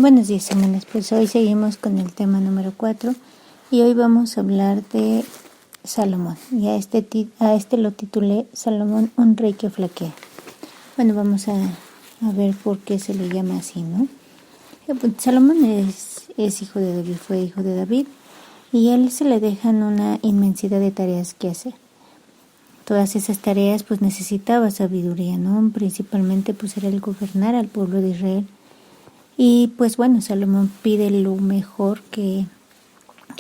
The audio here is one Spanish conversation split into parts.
Buenos días, hermanas. Pues hoy seguimos con el tema número 4 y hoy vamos a hablar de Salomón. Y a este lo titulé Salomón, un rey que flaquea. Bueno, vamos a ver por qué se le llama así, ¿no? Salomón es hijo de David, fue hijo de David, y a él se le dejan una inmensidad de tareas que hacer. Todas esas tareas pues necesitaba sabiduría, ¿no? Principalmente pues era el gobernar al pueblo de Israel. Y pues bueno, Salomón pide lo mejor que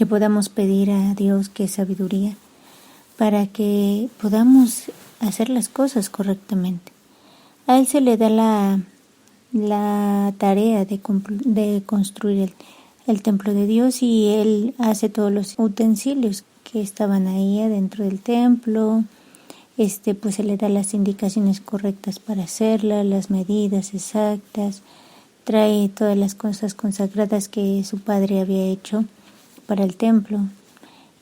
podamos pedir a Dios, que es sabiduría, para que podamos hacer las cosas correctamente. A él se le da la tarea de construir el templo de Dios, y él hace todos los utensilios que estaban ahí adentro del templo. Pues se le da las indicaciones correctas para hacerla, las medidas exactas. Trae todas las cosas consagradas que su padre había hecho para el templo.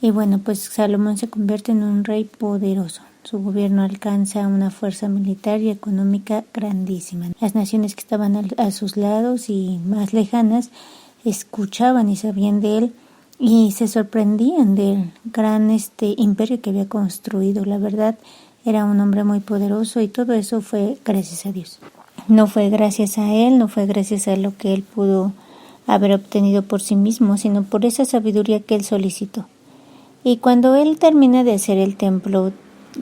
Y bueno, pues Salomón se convierte en un rey poderoso. Su gobierno alcanza una fuerza militar y económica grandísima. Las naciones que estaban a sus lados y más lejanas escuchaban y sabían de él y se sorprendían del gran imperio que había construido. La verdad, era un hombre muy poderoso, y todo eso fue gracias a Dios. No fue gracias a él, no fue gracias a lo que él pudo haber obtenido por sí mismo, sino por esa sabiduría que él solicitó. Y cuando él termina de hacer el templo,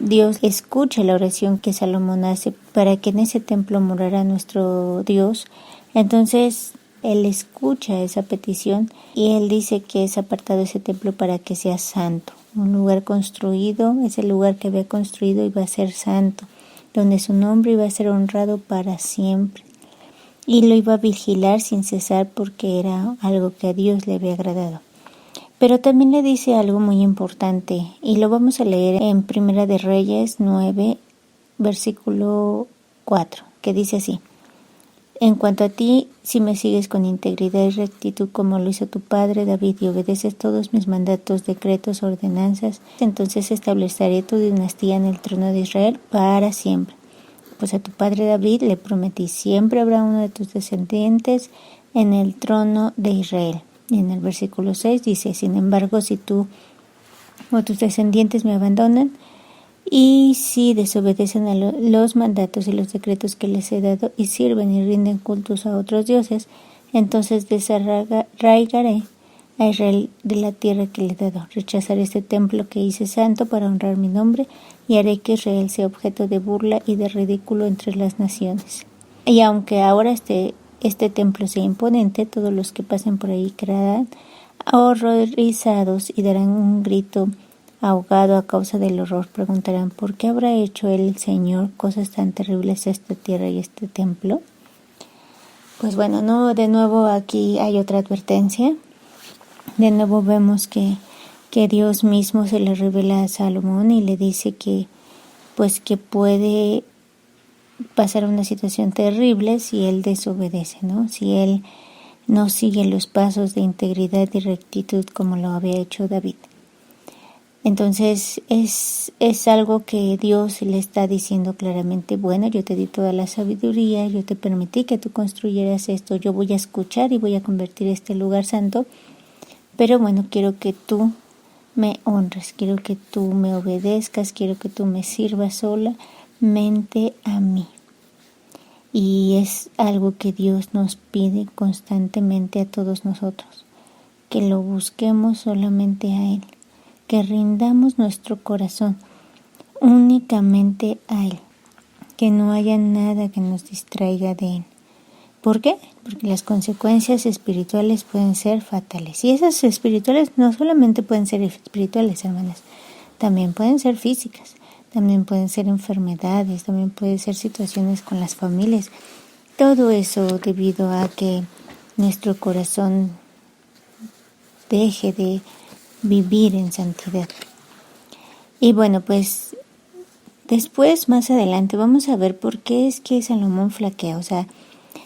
Dios escucha la oración que Salomón hace para que en ese templo morara nuestro Dios. Entonces él escucha esa petición y él dice que es apartado ese templo para que sea santo. Un lugar construido, ese lugar que había construido iba a ser santo, donde su nombre iba a ser honrado para siempre, y lo iba a vigilar sin cesar porque era algo que a Dios le había agradado. Pero también le dice algo muy importante, y lo vamos a leer en Primera de Reyes 9, versículo 4, que dice así: En cuanto a ti, si me sigues con integridad y rectitud como lo hizo tu padre David, y obedeces todos mis mandatos, decretos, ordenanzas, entonces estableceré tu dinastía en el trono de Israel para siempre. Pues a tu padre David le prometí, siempre habrá uno de tus descendientes en el trono de Israel. Y en el versículo 6 dice: Sin embargo, si tú o tus descendientes me abandonan, y si desobedecen a los mandatos y los decretos que les he dado, y sirven y rinden cultos a otros dioses, entonces desarraigaré a Israel de la tierra que le he dado. Rechazaré este templo que hice santo para honrar mi nombre, y haré que Israel sea objeto de burla y de ridículo entre las naciones. Y aunque ahora este templo sea imponente, todos los que pasen por ahí quedarán horrorizados y darán un grito ahogado a causa del horror. Preguntarán: ¿por qué habrá hecho el Señor cosas tan terribles a esta tierra y este templo? Pues bueno, no, de nuevo aquí hay otra advertencia. De nuevo vemos que Dios mismo se le revela a Salomón y le dice que puede pasar una situación terrible si él desobedece, ¿no? Si él no sigue los pasos de integridad y rectitud como lo había hecho David. Entonces es algo que Dios le está diciendo claramente: bueno, yo te di toda la sabiduría, yo te permití que tú construyeras esto, yo voy a escuchar y voy a convertir este lugar santo, pero bueno, quiero que tú me honres, quiero que tú me obedezcas, quiero que tú me sirvas solamente a mí. Y es algo que Dios nos pide constantemente a todos nosotros, que lo busquemos solamente a Él, que rindamos nuestro corazón únicamente a Él, que no haya nada que nos distraiga de Él. ¿Por qué? Porque las consecuencias espirituales pueden ser fatales. Y esas espirituales no solamente pueden ser espirituales, hermanas, también pueden ser físicas, también pueden ser enfermedades, también pueden ser situaciones con las familias. Todo eso debido a que nuestro corazón deje de vivir en santidad. Y bueno, pues después, más adelante, vamos a ver por qué es que Salomón flaquea. O sea,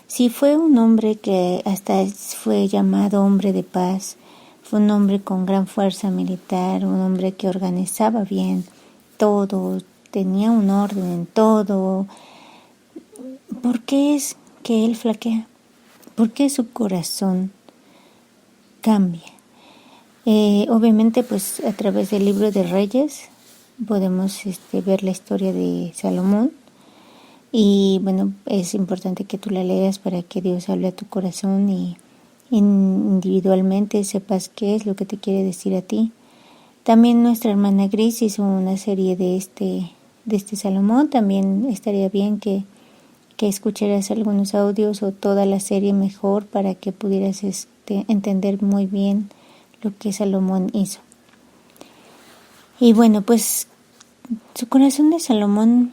si fue un hombre que hasta fue llamado hombre de paz, fue un hombre con gran fuerza militar, un hombre que organizaba bien todo, tenía un orden en todo, ¿por qué es que él flaquea? ¿Por qué su corazón cambia? Obviamente, pues a través del libro de Reyes podemos ver la historia de Salomón. Y bueno, es importante que tú la leas para que Dios hable a tu corazón y individualmente sepas qué es lo que te quiere decir a ti. También nuestra hermana Gris hizo una serie de este Salomón. También estaría bien que escucharas algunos audios o toda la serie mejor para que pudieras entender muy bien lo que Salomón hizo. Y bueno, pues su corazón de Salomón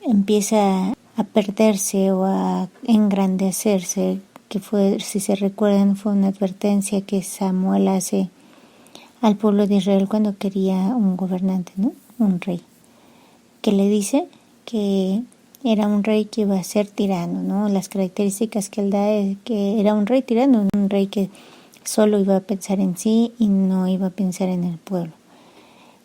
empieza a perderse o a engrandecerse, que fue, si se recuerdan, fue una advertencia que Samuel hace al pueblo de Israel cuando quería un gobernante, ¿no? Un rey, que le dice que era un rey que iba a ser tirano, ¿no? Las características que él da es que era un rey tirano, un rey que solo iba a pensar en sí y no iba a pensar en el pueblo.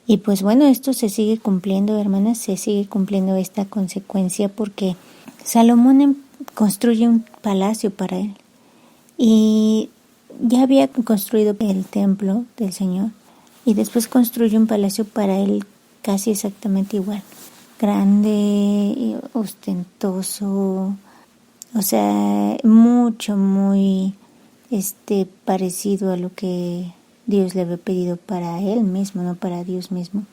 Y pues bueno, esto se sigue cumpliendo, hermanas, se sigue cumpliendo esta consecuencia porque Salomón construye un palacio para él y ya había construido el templo del Señor y después construye un palacio para él casi exactamente igual, grande, ostentoso, o sea, muy parecido a lo que Dios le había pedido para él mismo, no para Dios mismo.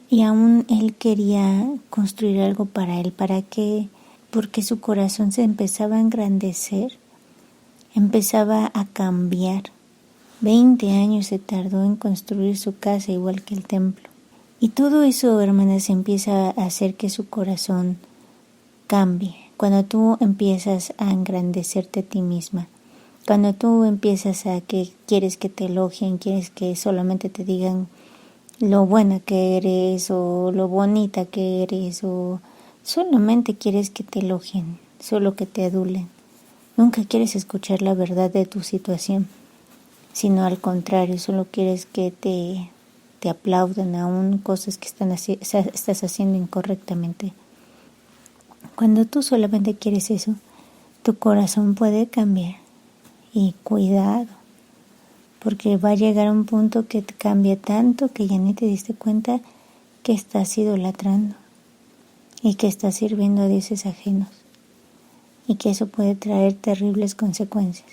Y aún él quería construir algo para él. ¿Para qué? Porque su corazón se empezaba a engrandecer, empezaba a cambiar. 20 años se tardó en construir su casa igual que el templo. Y todo eso, hermanas, empieza a hacer que su corazón cambie. Cuando tú empiezas a engrandecerte a ti misma, cuando tú empiezas a que quieres que te elogien, quieres que solamente te digan lo buena que eres o lo bonita que eres o solamente quieres que te elogien, solo que te adulen. Nunca quieres escuchar la verdad de tu situación, sino al contrario, solo quieres que te aplaudan aún cosas que estás haciendo incorrectamente. Cuando tú solamente quieres eso, tu corazón puede cambiar. Y cuidado, porque va a llegar un punto que te cambia tanto que ya ni te diste cuenta que estás idolatrando y que estás sirviendo a dioses ajenos y que eso puede traer terribles consecuencias.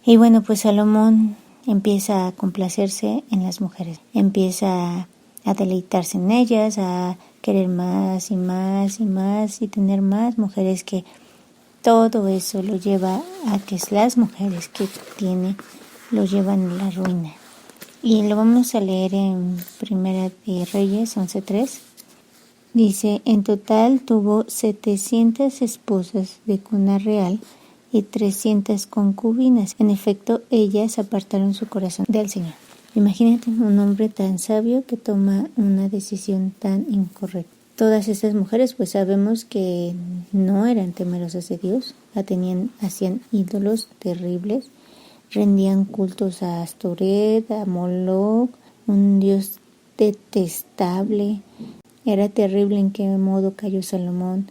Y bueno, pues Salomón empieza a complacerse en las mujeres, empieza a deleitarse en ellas, a querer más y más y más y tener más mujeres, que todo eso lo lleva a que las mujeres que tiene lo llevan a la ruina. Y lo vamos a leer en Primera de Reyes 11:3. Dice, en total tuvo 700 esposas de cuna real y 300 concubinas. En efecto, ellas apartaron su corazón del Señor. Imagínate un hombre tan sabio que toma una decisión tan incorrecta. Todas estas mujeres pues sabemos que no eran temerosas de Dios, hacían ídolos terribles, rendían cultos a Astoret, a Moloch, un dios detestable. Era terrible en qué modo cayó Salomón.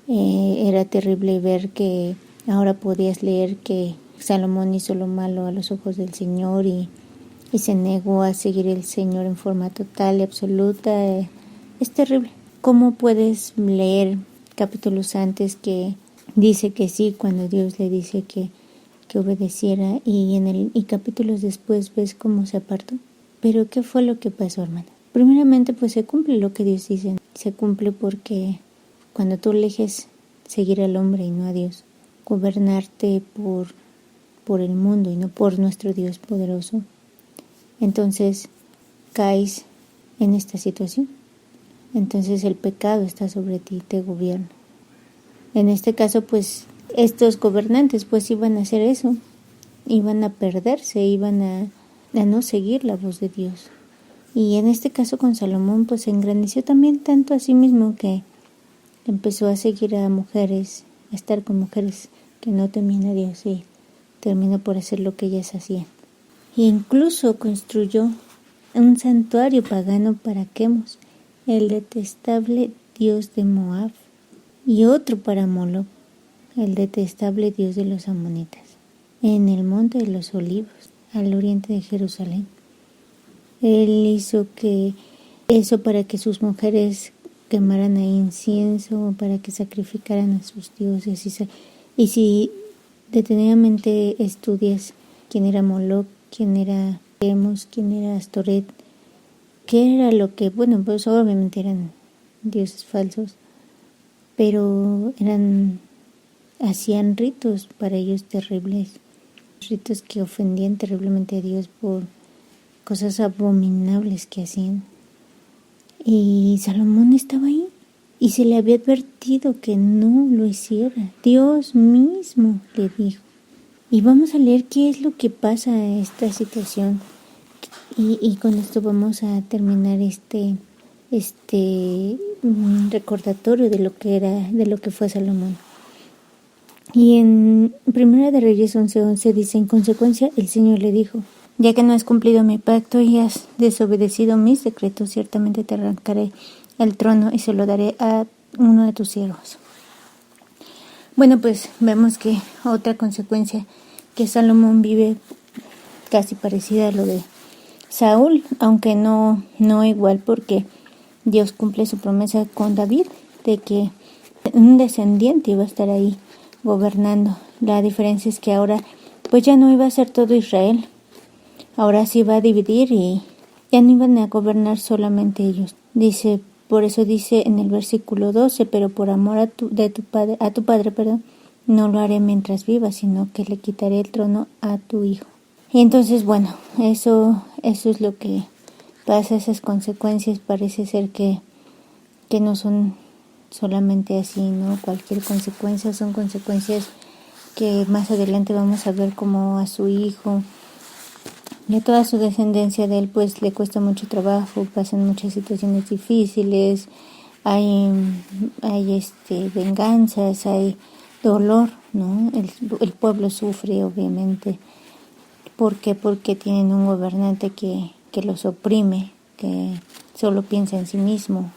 Era terrible ver que ahora podías leer que Salomón hizo lo malo a los ojos del Señor y se negó a seguir el Señor en forma total y absoluta. Es terrible. ¿Cómo puedes leer capítulos antes que dice que sí cuando Dios le dice que obedeciera y capítulos después ves cómo se apartó? Pero ¿qué fue lo que pasó, hermana? Primeramente, pues se cumple lo que Dios dice. Se cumple porque cuando tú eliges seguir al hombre y no a Dios, gobernarte por el mundo y no por nuestro Dios poderoso, entonces caes en esta situación. Entonces el pecado está sobre ti, te gobierna. En este caso, pues, estos gobernantes pues iban a hacer eso, iban a perderse, iban a no seguir la voz de Dios. Y en este caso con Salomón pues se engrandeció también tanto a sí mismo que empezó a seguir a mujeres, a estar con mujeres que no temían a Dios y terminó por hacer lo que ellas hacían. E incluso construyó un santuario pagano para Quemos, el detestable dios de Moab, y otro para Moloch, el detestable dios de los amonitas. en el Monte de los Olivos, al oriente de Jerusalén. Él hizo eso para que sus mujeres quemaran ahí incienso, para que sacrificaran a sus dioses. Y si detenidamente estudias quién era Moloch, quién era Chemos, quién era Astoret, qué era lo que, pues obviamente eran dioses falsos, pero hacían ritos para ellos terribles, ritos que ofendían terriblemente a Dios por cosas abominables que hacían. Y Salomón estaba ahí y se le había advertido que no lo hiciera. Dios mismo le dijo. Y vamos a leer qué es lo que pasa en esta situación. Y con esto vamos a terminar este recordatorio de lo que fue Salomón. Y en Primera de Reyes 11:11 dice: en consecuencia el Señor le dijo: ya que no has cumplido mi pacto y has desobedecido mis decretos, ciertamente te arrancaré el trono y se lo daré a uno de tus siervos. Bueno, pues vemos que otra consecuencia que Salomón vive casi parecida a lo de Saúl, aunque no igual, porque Dios cumple su promesa con David de que un descendiente iba a estar ahí gobernando. La diferencia es que ahora pues ya no iba a ser todo Israel. Ahora sí va a dividir y ya no iban a gobernar solamente ellos. Por eso dice en el versículo 12: pero por amor a tu padre, no lo haré mientras viva, sino que le quitaré el trono a tu hijo. Y entonces, bueno, eso es lo que pasa, esas consecuencias parece ser que no son solamente así, ¿no? Cualquier consecuencia son consecuencias que más adelante vamos a ver, como a su hijo y a toda su descendencia de él, pues le cuesta mucho trabajo, pasan muchas situaciones difíciles, hay venganzas, hay dolor, ¿no? El pueblo sufre, obviamente. ¿Por qué? Porque tienen un gobernante que los oprime, que solo piensa en sí mismo.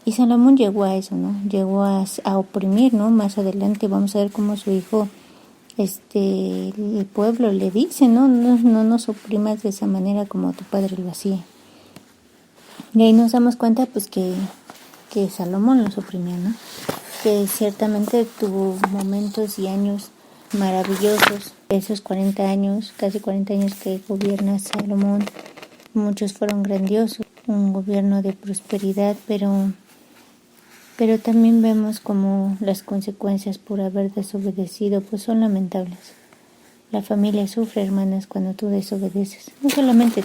Y Salomón llegó a eso, ¿no? Llegó a oprimir, ¿no? Más adelante vamos a ver cómo su hijo, el pueblo le dice: no nos oprimas de esa manera como tu padre lo hacía. Y ahí nos damos cuenta pues que Salomón los oprimía, ¿no? Que ciertamente tuvo momentos y años maravillosos. Esos 40 años, casi 40 años que gobierna Salomón, muchos fueron grandiosos, un gobierno de prosperidad, pero también vemos como las consecuencias por haber desobedecido pues son lamentables. La familia sufre, hermanas, cuando tú desobedeces. No solamente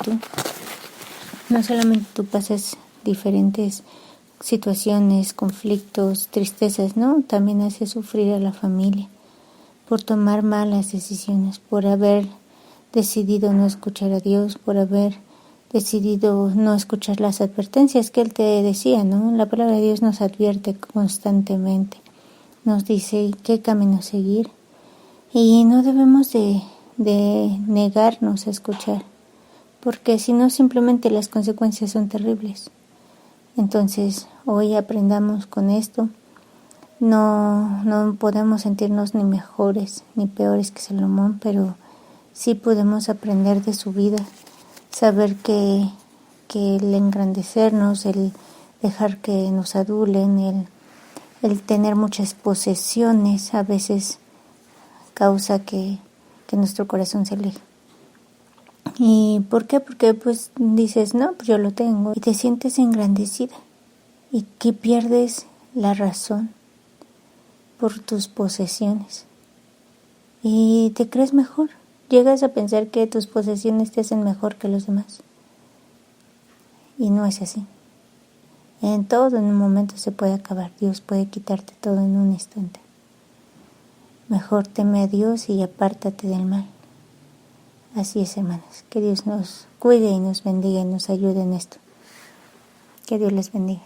tú pasas diferentes situaciones, conflictos, tristezas, ¿no? También hace sufrir a la familia por tomar malas decisiones, por haber decidido no escuchar a Dios, por haber decidido no escuchar las advertencias que Él te decía, ¿no? La palabra de Dios nos advierte constantemente, nos dice qué camino seguir, y no debemos de negarnos a escuchar, porque si no simplemente las consecuencias son terribles. Entonces hoy aprendamos con esto. No podemos sentirnos ni mejores ni peores que Salomón, pero sí podemos aprender de su vida, saber que el engrandecernos, el dejar que nos adulen, el tener muchas posesiones a veces causa que nuestro corazón se aleje. ¿Y por qué? Porque pues dices, no, pues yo lo tengo, y te sientes engrandecida y que pierdes la razón por tus posesiones y te crees mejor. Llegas a pensar que tus posesiones te hacen mejor que los demás, y no es así. En todo, en un momento se puede acabar. Dios puede quitarte todo en un instante. Mejor teme a Dios y apártate del mal. Así es, hermanas. Que Dios nos cuide y nos bendiga y nos ayude en esto. Que Dios les bendiga.